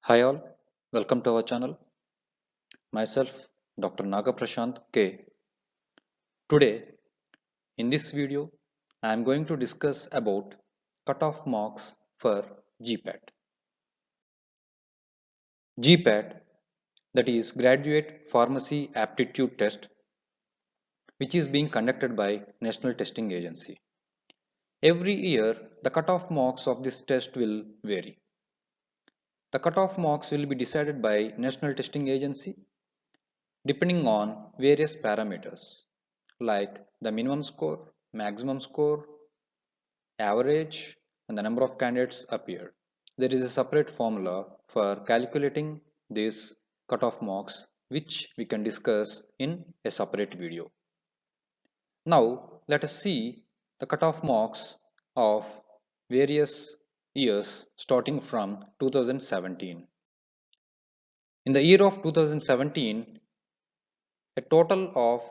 Hi all, welcome to our channel. Myself, Dr. Naga Prashant K. Today, in this video, I am going to discuss about cutoff marks for GPAT. GPAT, that is Graduate Pharmacy Aptitude Test, which is being conducted by National Testing Agency. Every year, the cutoff marks of this test will vary. The cutoff marks will be decided by National Testing Agency depending on various parameters like the minimum score, maximum score, average, and the number of candidates appeared. There is a separate formula for calculating these cutoff marks, which we can discuss in a separate video. Now, let us see the cutoff marks of various years starting from 2017. In the year of 2017, a total of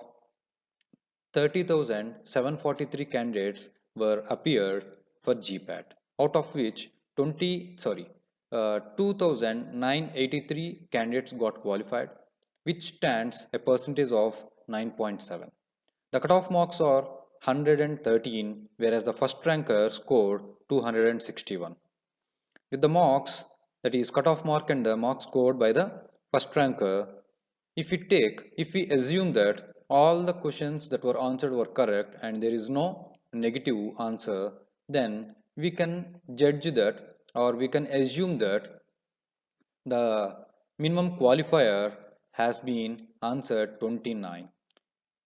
30,743 candidates were appeared for GPAT, out of which 2,983 candidates got qualified, which stands a percentage of 9.7. The cutoff marks are 113, whereas the first ranker scored 261. With the marks, that is cutoff mark and the marks scored by the first ranker, if we assume that all the questions that were answered were correct and there is no negative answer, then we can judge that, or we can assume that the minimum qualifier has been answered 29.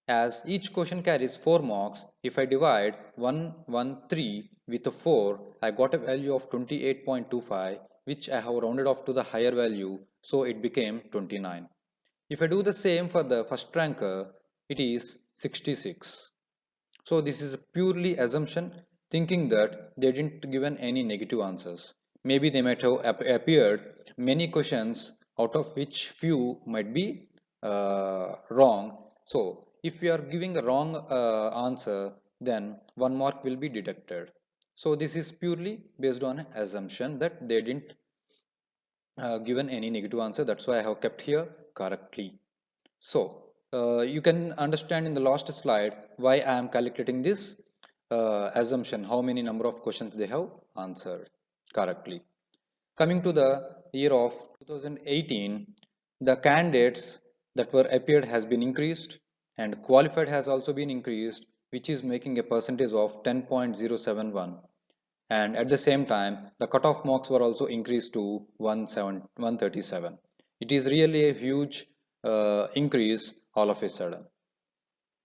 As each question carries 4 marks, if I divide 113 with a 4, I got a value of 28.25, which I have rounded off to the higher value, so it became 29. If I do the same for the first ranker, it is 66. So this is purely assumption, thinking that they didn't given any negative answers. Maybe they might have appeared many questions, out of which few might be wrong. So if we are giving a wrong answer, then 1 mark will be deducted. So this is purely based on assumption that they didn't given any negative answer. That's why I have kept here correctly. So you can understand in the last slide why I am calculating this assumption, how many number of questions they have answered correctly. Coming to the year of 2018, the candidates that were appeared has been increased and qualified has also been increased, which is making a percentage of 10.071. And at the same time, the cutoff marks were also increased to 137. It is really a huge increase all of a sudden.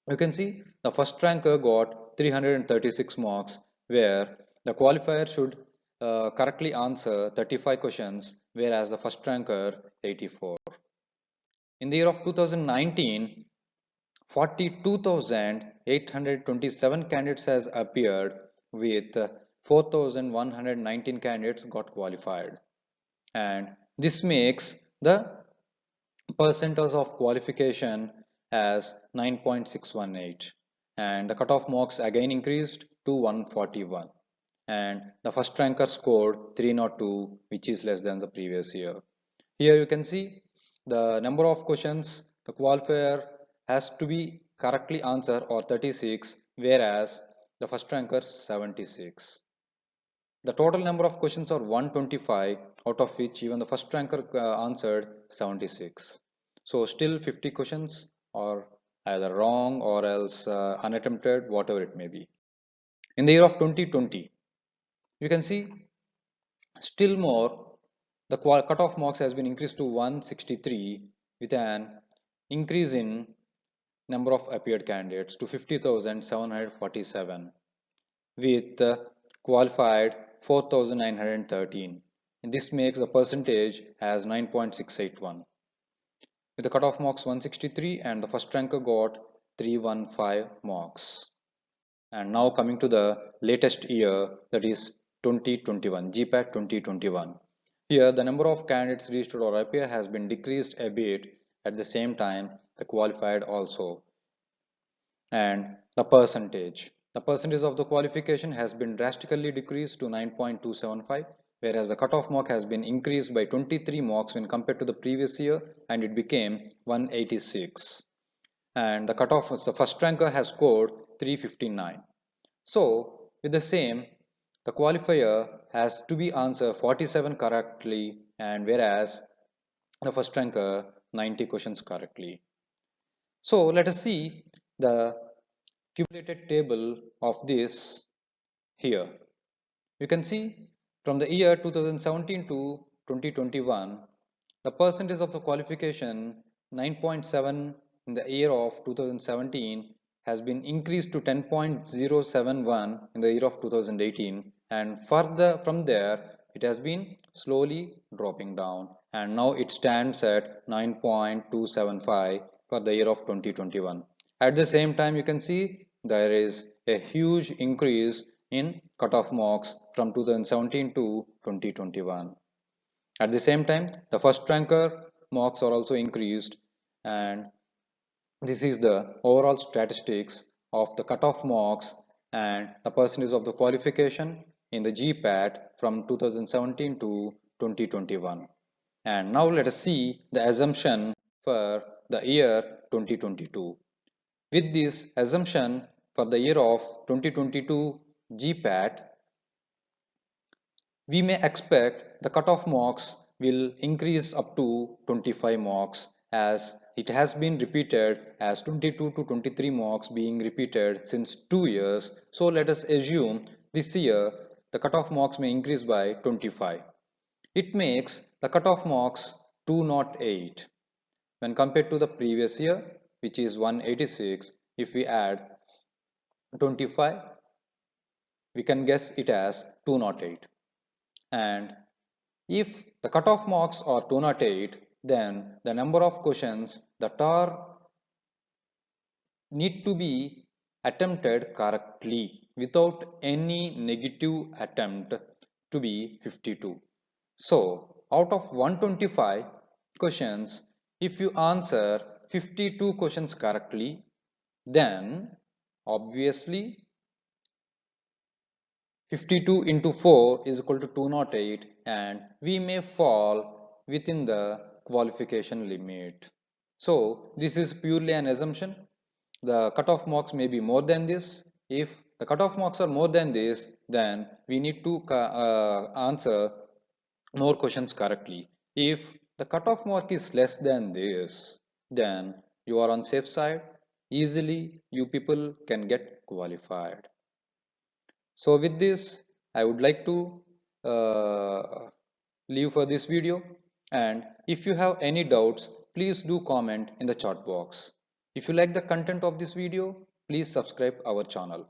You can see the first ranker got 336 marks, where the qualifier should correctly answer 35 questions, whereas the first ranker 84. In the year of 2019, 42,827 candidates has appeared, with 4,119 candidates got qualified, and this makes the percentage of qualification as 9.618, and the cutoff marks again increased to 141, and the first ranker scored 302, which is less than the previous year. Here you can see the number of questions the qualifier has to be correctly answered or 36, whereas the first ranker 76. The total number of questions are 125, out of which even the first ranker answered 76. So still 50 questions are either wrong or else unattempted, whatever it may be. In the year of 2020, you can see still more, the cutoff marks has been increased to 163, with an increase in number of appeared candidates to 50,747, with qualified 4,913, and this makes the percentage as 9.681. With the cutoff marks 163 and the first ranker got 315 marks. And now coming to the latest year, that is 2021, GPAT 2021. Here the number of candidates registered or appear has been decreased a bit, at the same time the qualified also. And the percentage of the qualification has been drastically decreased to 9.275, whereas the cutoff mark has been increased by 23 marks when compared to the previous year, and it became 186. And the cutoff, the first ranker has scored 359. So with the same, the qualifier has to be answered 47 correctly, and whereas the first ranker 90 questions correctly. So let us see the cumulated table of this here. You can see from the year 2017 to 2021, the percentage of the qualification 9.7 in the year of 2017 has been increased to 10.071 in the year of 2018, and further from there it has been slowly dropping down, and now it stands at 9.275 for the year of 2021. At the same time, you can see there is a huge increase in cutoff marks from 2017 to 2021. At the same time, the first ranker marks are also increased, and this is the overall statistics of the cutoff marks and the percentage of the qualification in the GPAT from 2017 to 2021. And now let us see the assumption for the year 2022. With this assumption for the year of 2022 GPAT, we may expect the cutoff marks will increase up to 25 marks, as it has been repeated as 22 to 23 marks being repeated since 2 years. So let us assume this year the cutoff marks may increase by 25. It makes the cutoff marks 208 when compared to the previous year, which is 186. If we add 25, we can guess it as 208. And if the cutoff marks are 208, then the number of questions that are need to be attempted correctly without any negative attempt to be 52. So out of 125 questions, if you answer 52 questions correctly, then obviously 52 into 4 is equal to 208, and we may fall within the qualification limit. So this is purely an assumption. The cutoff marks may be more than this. If the cutoff marks are more than this, then we need to answer more questions correctly. If the cutoff mark is less than this, then you are on safe side. Easily you people can get qualified. So with this, I would like to leave for this video, and if you have any doubts, please do comment in the chat box. If you like the content of this video, please subscribe our channel.